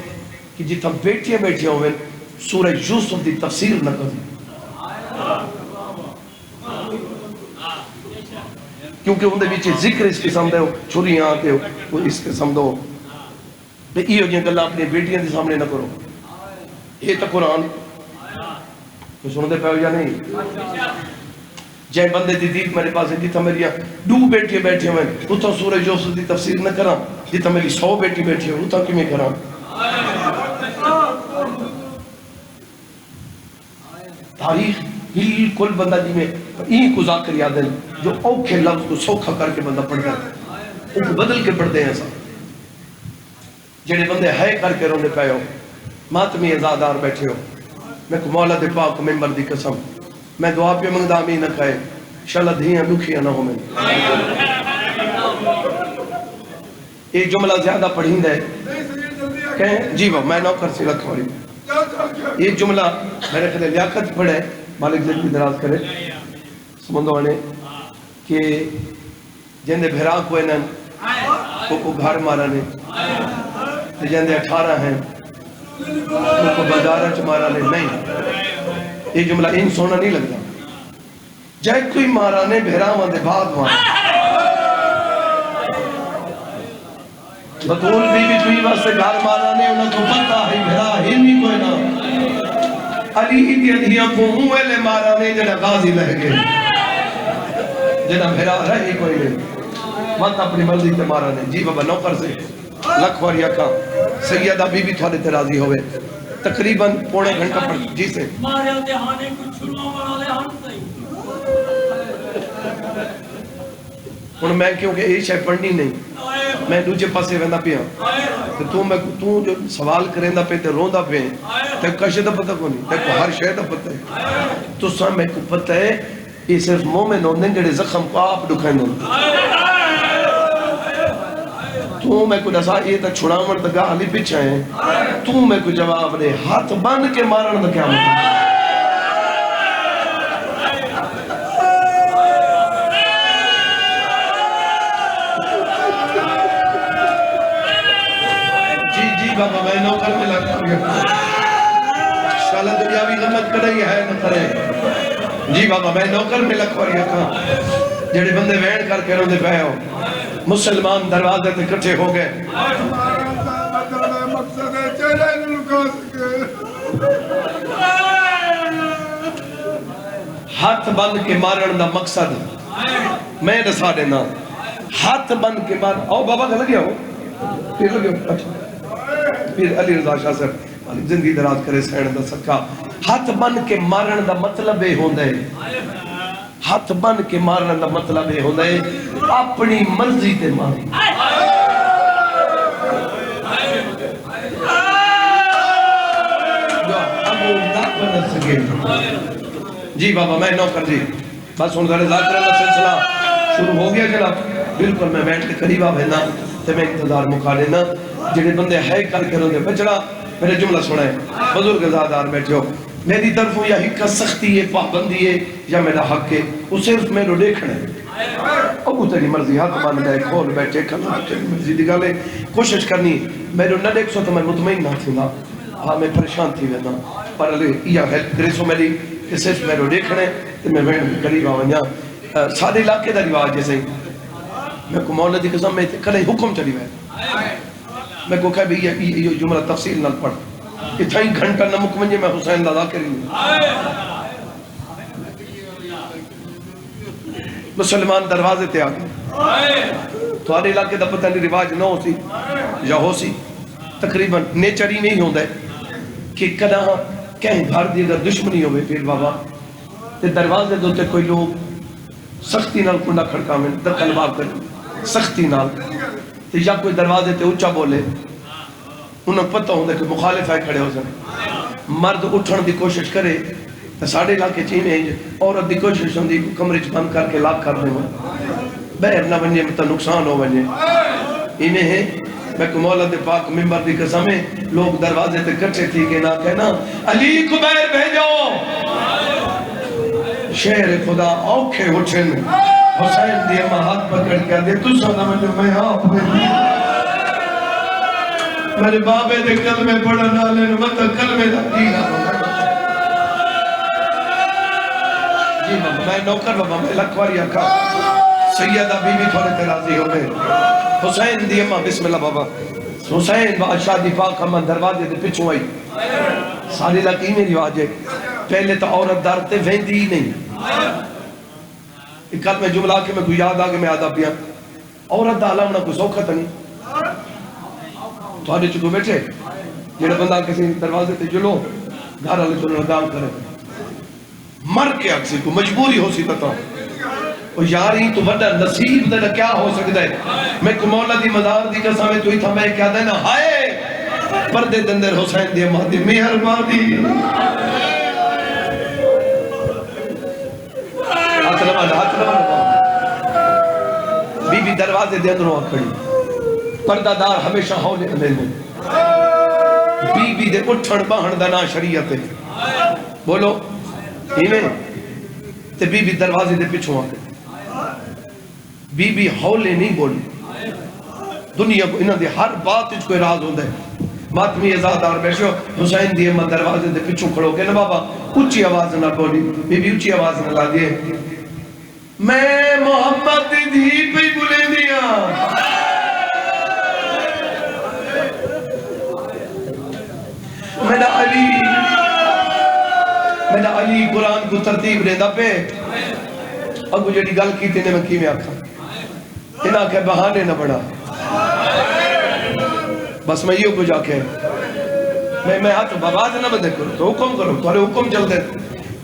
کہ جتنا بیٹھیاں ہوئے سورہ یوسف دی تفسیر نہ کریں کیونکہ اندر بیچے ذکر اس قسم دے ہو چھریاں آتے ہو وہ اس قسم دو تے یہ ہو جائیں کہ اللہ اپنی بیٹیاں دے سامنے نہ کرو یہ تو قرآن تو سن دے پہ ہو یا نہیں جائیں بندے دی دید میرے پاس ہے جیتا میری دو بیٹے بیٹھے ہوئے اتھا سورہ یوسف دی تفسیر نہ کرا جیتا میری 100 بیٹی بیٹھے ہوئے اتھا کی میں کرا تاریخ بالکل بندہ جی میں این کو ذاکر یاد ہے جو اوکھے لفظ کو سوکھا کر کے بندہ پڑھ گیا ان کو بدل کے پڑھتے ہیں ایسا جڑے بندے ہے کر کے رونے پہ ہو ماتمی ازادار بیٹھے ہو میں کو مولا دے پاک ممبر دی قسم میں دعا پہ منگدہ آمین نہ کہے انشاءاللہ دھیاں دکھیاں نہ ہو میں ایک جملہ زیادہ پڑھیں دے کہیں جی وہ میں نوکر سے رکھ والی ایک جملہ میرے خیلے لیاقت پڑھے مالک زندگی دراز کرے سمندو آنے کہ جندے بھیرا کوئے نن کو گھر مارا نے جندے 18 ہیں کو بازارہ چ مارا نے نہیں یہ جملہ ان سونا نہیں لگتا جائے کوئی مارا نے بھیرا دے بعد مارا بطول بی بی کوئی واسے گھر مارا نے انہوں کو پتہ ہے بھیرا ہی نہیں کوئی نہ علی ہی دیا کو موے لے مارا نے جنہ غازی لہ گئے جنہ بھیرا رہی کوئی نہیں مت اپنی مرضی تے مارا نے جی بابا نوکر سے لکھ واریا کا سیدہ بی بی تھوڑے تے راضی ہوئے تقریباً پونے گھنٹہ پڑھ جی سے مارے ہوتے ہانے کچھ چھوڑا مارا لے ہاں صحیح انہوں میں کیونکہ یہ شاید پڑھنی نہیں میں دوچے پاسے ویندہ پیا تو جو سوال کریں دا پہ تے رون دا پہ تے کشے دا پتہ کو نہیں تے کو ہر شے دا پتہ ہے تو سا میں کو پتہ ہے یہ صرف مومن ہوندے جڑے زخم کو آپ دکھائیں ہوندے تو میں کو نسا یہ تا چھڑا من تا گاہ علی پچھا ہے تو میں کو جواب دے ہاتھ بند کے مارن دا کیا مطلب بابا میں نوکر میں لگ گیا شالا دنیا بھی غمت کرے ہے نہ کرے جی بابا میں نوکر میں لگ گیا تھا جڑے بندے وین کر کے روندے پہ ہو مسلمان دروازے تے کٹھے ہو گئے ہاتھ بند کے مارن دا مقصد میں دسا دینا ہاتھ بند کے مارن او بابا گھر گیا ہو پھر لگے ہو اچھا پھر علی رضا شاہ صاحب زندگی دراز کرے سین دا سکا ہاتھ بن کے مارن دا مطلب ہے ہوندے ہاتھ بن کے مارن دا مطلب ہے ہوندے اپنی مرضی تے ماری جی بابا میں نوکر جی بس ان کا ذاکر اللہ سلسلہ شروع ہو گیا جناب بالکل میں بیٹھ کے قریبہ بھینا تے میں انتظار مکھا لینا جنہیں بندے ہے کر کے روندے بچڑا میرے جملہ سنائیں بزرگ زادار بیٹھے ہو میری طرف یا حکا سختی ہے پابندی ہے یا میرا حق ہے وہ صرف میرے دیکھنا ہے ابو تیری مرضی ہاتھ مان دے کھول بیٹھے کھلا تیری مرضی دی گالے کوشش کرنی میرے نہ دیکھ سو تو میں مطمئن نہ تھی نا ہاں میں پریشان تھی وینا پر علی یہ ہیلپ کرے سو میری کہ صرف میرے دیکھنا ہے تو میں وین قریب آوانیا سارے علاقے دا رواج جیسے میں کو مولا دی قسم میں کلے حکم چلی وے میں کو کہا بھی یہ جملہ تفصیل نہ پڑھ اتھائی گھنٹہ نہ مکمنجے میں حسین دادا کری مسلمان دروازے تے آگئے تو آرے علاقے دا پتہ نہیں رواج نہ ہو سی یا ہو سی تقریباً نیچری نہیں ہوندہ ہے کہ کدہ کہیں گھر دی اگر دشمنی ہوئے پھر بابا تے دروازے دوتے کوئی لوگ سختی نال کنڈا کھڑکا میں دخل باب کر سختی نال تے یا کوئی دروازے تے اچھا بولے انہوں پتہ ہوندہ کہ مخالف آئے کھڑے ہو سکتے مرد اٹھن دی کوشش کرے تو ساڑھے علاقے چینے ہیں عورت دی کوشش ہوندی کمرے چ بند کر کے لاک کر دیں بہر نہ بنجے مطلع نقصان ہو بنجے انہیں ہیں میں کو مولا دے پاک ممبر دی قسمیں لوگ دروازے تے کٹھے تھی کہ نہ کہنا علی کو بہر بھیجو شہر خدا اوکھے اٹھن حسین دی اما ہاتھ پکڑ کر دے تو سونا مجھے میں آپ میں میرے بابے دے کلمے پڑھا نہ لین مطلع کلمے دا دینا جی بابا میں نوکر بابا میں لکھواری آکھا سیدہ بی بی تھوڑے تے راضی ہو گئے حسین دی اماں بسم اللہ بابا حسین بادشاہ دی پاک اماں دروازے دے پچھوں آئی ساری لکی میں رواج ہے پہلے تو عورت در تے ویندی ہی نہیں ایک کل میں جملہ کے میں کوئی یاد آگے میں آدھا پیا عورت دا علامنا کوئی سوکھت نہیں تو آدھے چکو بیٹھے جنہا بندہ کسی دروازے تے جلو گھر والے تو نگام کرے مر کے اکسی کو مجبوری ہو سی بتا اور یاری تو بڑا نصیب دے کیا ہو سکتا ہے میں کو مولا دی مزار دی قسم ہے تو ہی تھا میں کیا دینا ہائے پردے دندر حسین دی اماں دی مہربانی ہاتھ لما بی بی دروازے دے اندروں کھڑی پردہ دار ہمیشہ ہونے اندر میں بی بی دے اٹھن باہن دنا شریعت ہے بولو ایمیں تے بی بی دروازے دے پچھوں آگے بی بی ہولے نہیں بولی دنیا کو انہاں دے ہر بات اس کوئی راز ہوندہ ہے ماتمی ازادار بیشو حسین دی اماں دروازے دے پچھوں کھڑو کہ نا بابا اچھی آواز نہ بولی بی بی اچھی آواز نہ لگے میں محمد دی پہ بولے دیا میرا علی قرآن کو ترتیب لے دا پہ اب مجھے گل کی تینے میں کی میں آکھا انہاں کے بہانے نہ بڑھا بس میں یہ کچھ آکھے میں ہاتھ بابا نہ بندے کرو تو حکم کرو تو حکم چل دے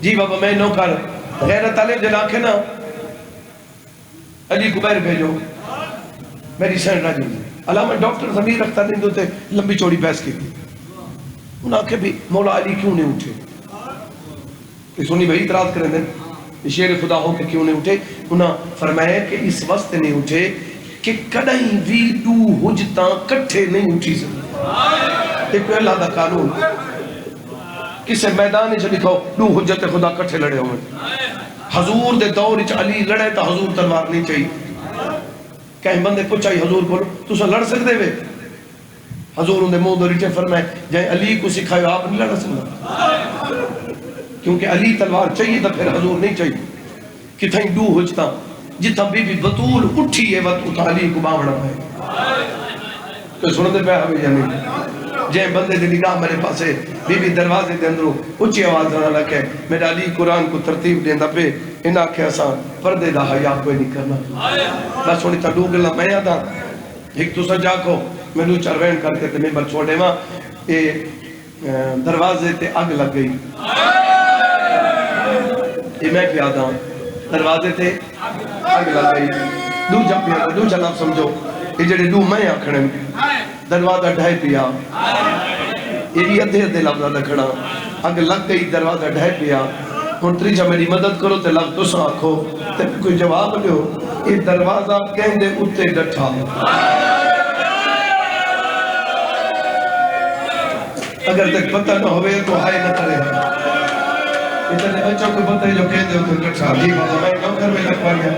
جی بابا میں نو کر غیرت علیہ جن آکھے نا علی کو باہر بھیجو میری سینڈ راجی علامہ ڈاکٹر ضمیر رکھتا نہیں دوتے لمبی چوڑی بحث کی تھی انہاں کہ بھی مولا علی کیوں نہیں اٹھے کہ سنی بھائی اعتراض کریں دیں شیر خدا ہو کہ کیوں نہیں اٹھے انہاں فرمایا کہ اس وقت نہیں اٹھے کہ کڑائیں بھی دو حجتاں کٹھے نہیں اٹھی سکتے ایک اللہ دا قانون کسے میدان سے لکھو دو حجت خدا کٹھے لڑے ہوئے حضور دے دور اچ علی لڑے تا حضور تلوار نہیں چاہیے کہیں بندے پوچھائی حضور بولو تو سا لڑ سکتے ہوئے حضور انہیں موہ دو ریچے فرمائے جائیں علی کو سکھائے آپ نہیں لڑ سکتا کیونکہ علی تلوار چاہیے تا پھر حضور نہیں چاہیے کتھائیں دو حجتا جتا بی بی بطول اٹھی ہے وقت اتا علی کو باوڑا پائے تو سنتے پہ ہمیں یا نہیں جائیں بندے دے نگاہ میرے پاسے بی بی دروازے دے اندروں اچھی آواز نہ لکھے میرا علی قرآن کو ترتیب دیندہ پہ انہاں کے آسان پردے دا حیاء کوئی نہیں کرنا بس سونی تا ڈوگ اللہ میں آدھا ایک تو سجا کو میں نو چروین کر کے تمہیں بر چھوڑے ماں دروازے تے اگ لگ گئی یہ میں کیا آدھا دروازے تے اگ لگ گئی دو جب پیا دو جناب سمجھو یہ جڑے دو میں آکھنے دروازہ ڈھائی پیا یہ بھی ادھے ادھے لفظہ دکھڑا اگ لگ گئی دروازہ ڈھائی پیا ہون تریجہ میری مدد کرو تے لگ تو ساکھو تے کوئی جواب لیو یہ دروازہ کہندے اتے ڈٹھا اگر تک پتہ نہ ہوئے تو ہائے نہ کرے اتنے بچوں کو پتہ ہے جو کہندے اتے ڈٹھا جی بابا میں کم کر میں لکھوایا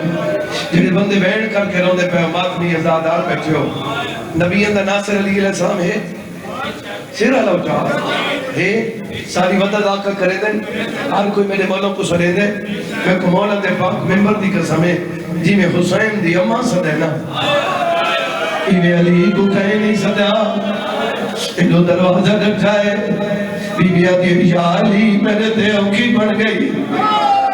جنہیں بندے بیٹھ کر کے روندے پہ ماتمی ازادار بیٹھے ہو نبی اندہ ناصر علیہ السلام ہے سر اللہ چاہ ہے ساری مدد آقا کرے دیں ہر کوئی میرے مولوں کو سنے دے میں کو مولا دے پاک ممبر دی قسم ہے جی میں حسین دی اماں صدینا ایوے علی کو کہے نہیں صدیا انہوں دروازہ ڈک جائے بی بی آدھی یا علی میرے دیو کی بڑھ گئی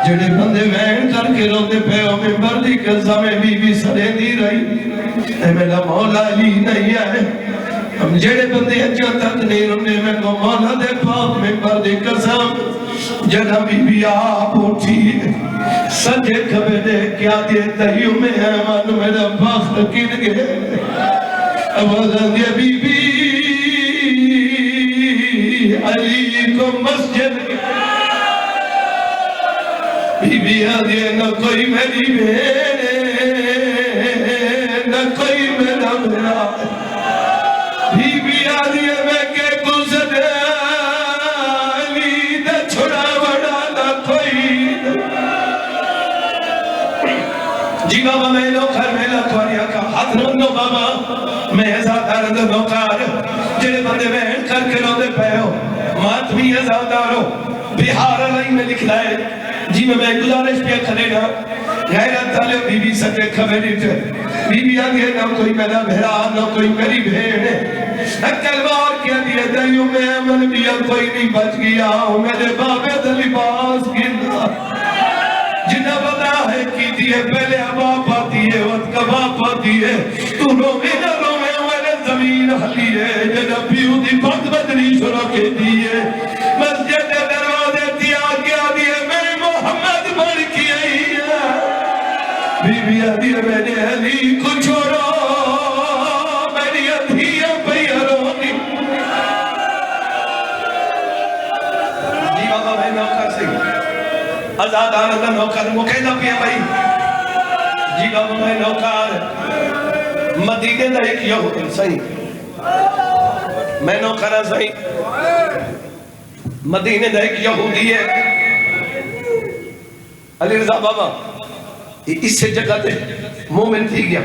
جڑے بندے وین کر کے روتے پہ او ممبر دی قسم ہے بی بی سنے دی رہی اے میرا مولا علی نہیں ہے ہم جڑے بندے اچھا تک نہیں رونے میں کو مولا دے پاک ممبر دی قسم جڑا بی بی آپ اٹھی سجے کھبے دے کیا دے تہیوں میں ہے من میرا بخت کن گئے آواز دیا بی بی علی کو مسجد بی بی آدھے نہ کوئی میری بہن نہ کوئی میرا میرا بی بی آدھے میں کہ گزر علی نہ چھڑا وڑا نہ کوئی جی بابا میں نوکر میں لکھواریا کا ہاتھ رندو بابا میں ازادار دو نوکر جنہیں بندے بہن کر کے رو دے پہ ہو ماتمی ازادارو بہار علی میں لکھ لائے جی میں گزارش پہ کھلے گا غیرت والے بی بی سجے کھبے نیچے بی بی آگے نہ کوئی میرا بھیرا نہ کوئی میری بھیڑ کلوار کیا دیا دائیوں میں عمل بیا کوئی نہیں بچ گیا میرے بابے دا لباس گرنا جنہ بنا ہے کی دیئے پہلے باپ آتی ہے وقت کا باپ آتی ہے تو روے نہ روے میرے زمین حلی ہے جنہ پیو دی بند بدنی شروع کے دیئے مسجد دروازے تیا کیا دیئے میں محمد بڑھ کی آئی ہے بی بی آدھی ہے میں نے علی کو چھوڑو میری ادھیاں پہ رونی جی بابا میں نوکر سے آزاد آنندہ نوکر مقیدہ پیا بھائی جی بابا میں نوکر مدینے دا ایک یہودی صحیح میں نوکرہ صحیح مدینے دا ایک یہودی ہے علی رضا بابا اس سے جگہ تے مومن تھی گیا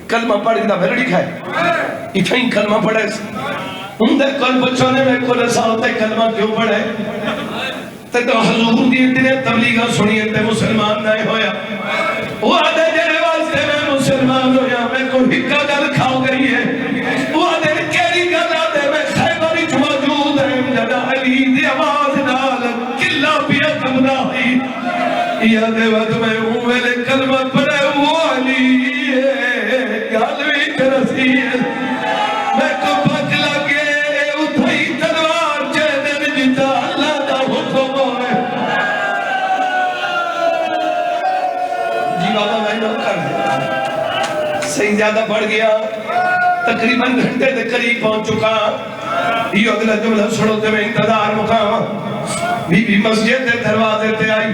کلمہ پڑھ گیا بھر لکھا ہے اتھائیں کلمہ پڑھے ان دے کل بچونے میں کل سالتے کلمہ کیوں پڑھے تو حضور دی اتنے تبلیغہ سنیے تے مسلمان نہ ہویا وہ آدھے جنے واسطے میں مسلمان ہویا میں کو ہکا گل کھاؤ گئی ہے وہ آدھے کیری گل آدھے میں خیبری جو موجود ہے جنہ علی دی آواز نال کلا پیا کمدہ ہی یادے وقت میں ہوں میرے کلمہ پڑھے وہ علی ہے گالوی کرسی ہے میں کو پک لگے اتھائی تلوار چہدن جتا اللہ دا حکم ہے جی بابا میں نوکر صحیح زیادہ بڑھ گیا تقریباً گھنٹے دے قریب پہنچ چکا یہ اگلا جملہ سنو تے میں انتظار مقام بی بی مسجد دے دروازے تے آئی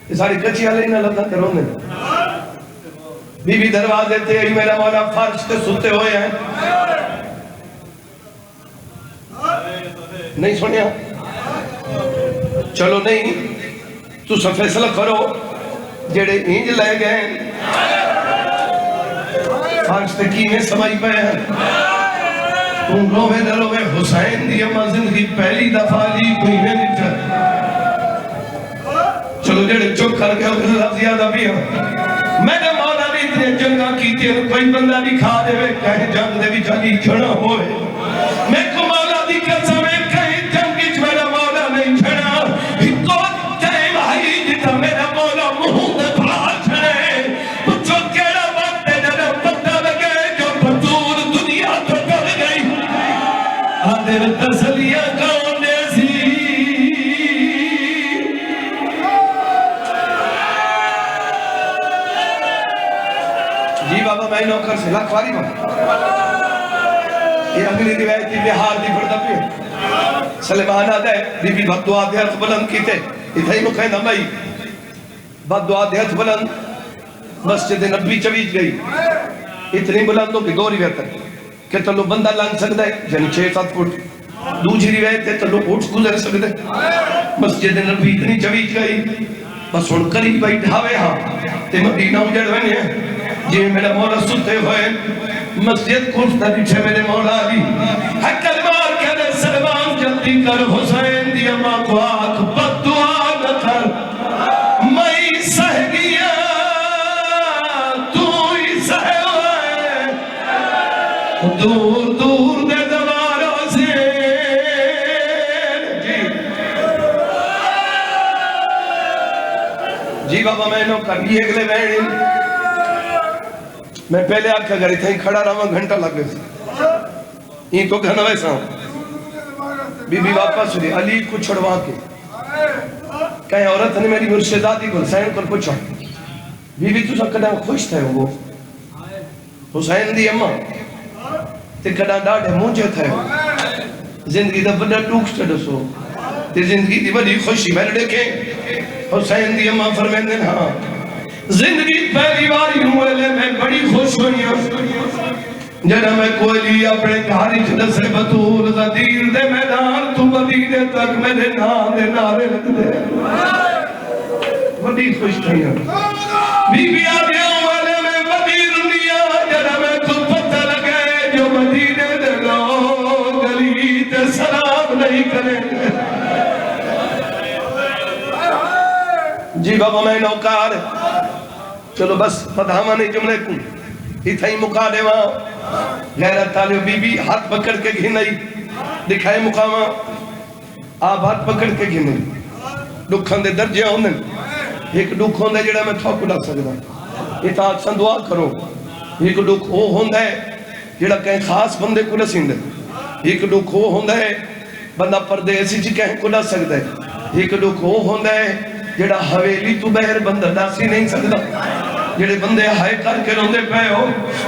یہ ساری کچھی آلے نہ لگتا کروں نے بی بی دروازے تے آئی میرا مولا فرش تے ستے ہوئے ہیں نہیں سنیا چلو نہیں تو سب فیصلہ کرو جڑے انج لے گئے فرش تے کینے سمائی پہ ہیں تم روے نہ روے حسین دی اما زندگی پہلی دفعہ لی کوئی میں نہیں چلو جڑے چک کر گیا اللہ زیادہ بھی ہوں میں نے مولا نے اتنے جنگا کی تھی کوئی بندہ بھی کھا دے وے کہیں جنگ دے بھی چلی چھڑا ہوئے میں کو مولا دی قسم ہے کہیں جنگ کی میرا مولا نہیں چھڑا کو کہیں بھائی جتا میرا مولا مہوں دے بھا چھڑے پچھو کیڑا وقت ہے جنہ پتہ لگے جو بطور دنیا تو کر گئی آدھر تسلیہ کون نے سی جی بابا میں نوکر سے لاکھ واری بابا یہ اگلی روایت کی بہار دی پڑھتا پہ سلیمان آدھے بی بی بد دعا دے ہاتھ بلند کیتے اتھائی مکھائندہ بھائی بد دعا دے ہاتھ بلند مسجد نبی چویج گئی اتنی بلندوں کی دو روایت ہے کہ تلو بندہ لانگ سکتا ہے یعنی 6-7 فٹ دوسری روایت ہے تلو اٹھ گزر سکتا ہے مسجد نبی اتنی چویج گئی بس ان قریب بھائی ڈھاوے ہاں تے مدینہ اجڑ ہوئے ہیں جی میرا مولا ستے ہوئے مسجد کھلتا دیچھے میرے مولا علی حکل مار کہنے سلمان جلدی کر حسین دی اماں کو آنکھ بد دعا نہ کر میں سہ گیا تو ہی سہ ہوئے دور دور دے دواروں سے جی بابا میں نو کر یہ اگلے بیڑی میں پہلے آکھا گھر تھا ہی کھڑا رہا گھنٹہ لگ گئے سے یہ تو گھنہ ویسا ہوں بی بی واپس ہوئی علی کو چھڑوا کے کہیں عورت نے میری مرشدادی کو حسین کو پوچھا بی بی تو سب کڑا خوش تھے وہ حسین دی اماں تے کڑا ڈاڑے مونجے تھے زندگی دا بڑا ٹوک سٹڑ سو تے زندگی دی بڑی خوشی میں نے دیکھیں حسین دی اماں فرمیندے ہاں زندگی پہلی باری ہوئے لے میں بڑی خوش ہوئی ہوں جنہ میں کوئی اپنے گھاری چھتے سے بطول غدیر دے میدان تو مدینے تک میرے نام دے نعرے لگ دے بڑی خوش ہوئی ہوں بی بی آگے ہوئے لے میں مدیر لیا جنہ میں کو پتہ لگے جو مدینے دے لوگ گلی تے سلام نہیں کریں جی و میں نوکار چلو بس پدھاما نہیں جملے کو ہی مکا دے وہاں غیرت تالیو بی بی ہاتھ پکڑ کے گھنائی دکھائے مقامہ آپ ہاتھ پکڑ کے گھنائی دکھان دے درجے ہوندے ایک دکھ ہوندے جڑا میں تھوک اڑا سکتا اطاعت سن دعا کرو ایک دکھ وہ ہوندے جڑا کہیں خاص بندے کو لسیندے ایک دکھ وہ ہوندے بندہ پردے ایسی چی کہیں کو لس سکتا ہے ایک دکھ وہ ہوندے جڑا حویلی تو بہر بندہ داسی نہیں سکتا جڑے بندے ہائے کر کے روندے پہ ہو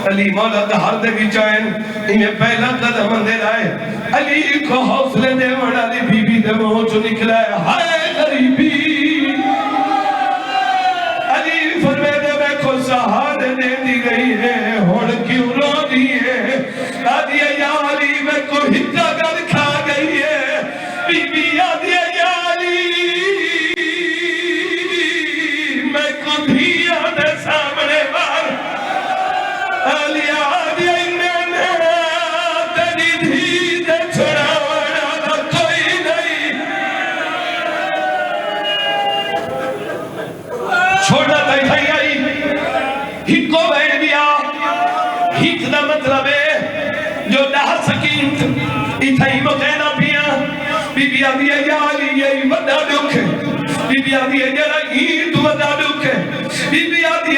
علی مولا دہار دے بھی چائن انہیں پہلا قدم اندے رائے علی کو حوصلے دے وڑا لی بی بی دے وہ جو نکلا ہے ہائے غریبی علی فرمے دے میں کو سہارے دے دی گئی ہے ہوڑ کیوں رو دی ہے آدھی یا علی میں کو ہجا گر کھا گئی ہے بی بی آدھی یا علی میں کو دھیا دے سامنے بار علی آدھی میں تیری دھی دے چھڑا وڑا کوئی نہیں چھوڑا تائی تھائی آئی ہکو بیٹھ دیا ہک دا مطلب ہے جو ڈاہ سکینت اتھائی مقیدہ پیا بی بی آدھی یا علی یہ وڈا دکھ ہے بی بی آدھی جڑا عید وڈا دکھ ہے بی بی آدھی